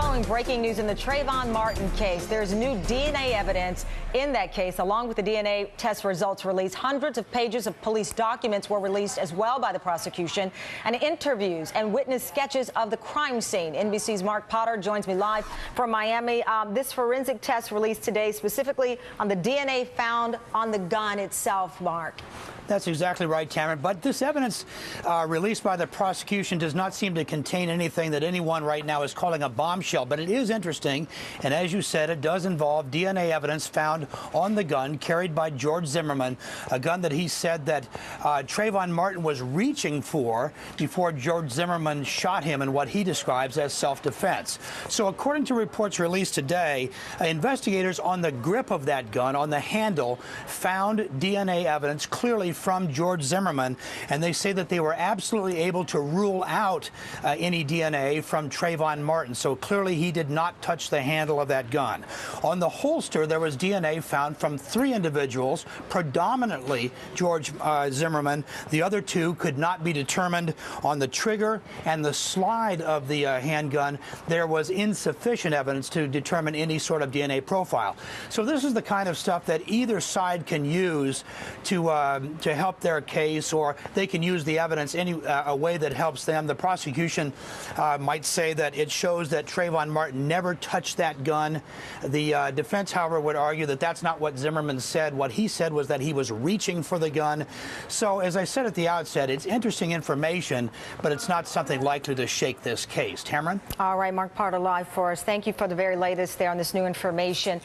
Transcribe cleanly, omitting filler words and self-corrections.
following breaking news in the Trayvon Martin case. There's new DNA evidence in that case, along with the DNA test results released. Hundreds of pages of police documents were released as well by the prosecution, and interviews and witness sketches of the crime scene. NBC's Mark Potter joins me live from Miami. This forensic test released today specifically on the DNA found on the gun itself, Mark. That's exactly right, Cameron. But this evidence released by the prosecution does not seem to contain anything that anyone right now is calling a bombshell. But it is interesting, and as you said, it does involve DNA evidence found on the gun carried by George Zimmerman, a gun that he said that Trayvon Martin was reaching for before George Zimmerman shot him in what he describes as self-defense. So according to reports released today, investigators on the grip of that gun, on the handle, found DNA evidence clearly from George Zimmerman, and they say that they were absolutely able to rule out any DNA from Trayvon Martin. So clearly he did not touch the handle of that gun. On the holster, there was DNA found from 3 individuals, predominantly George Zimmerman. The other 2 could not be determined. On the trigger and the slide of the handgun, there was insufficient evidence to determine any sort of DNA profile. So this is the kind of stuff that either side can use to help their case, or they can use the evidence a way that helps them. The prosecution might say that it shows that Trayvon Martin never touched that gun. The defense, however, would argue that that's not what Zimmerman said. What he said was that he was reaching for the gun. So, as I said at the outset, it's interesting information, but it's not something likely to shake this case. Cameron? All right, Mark Potter live for us. Thank you for the very latest there on this new information.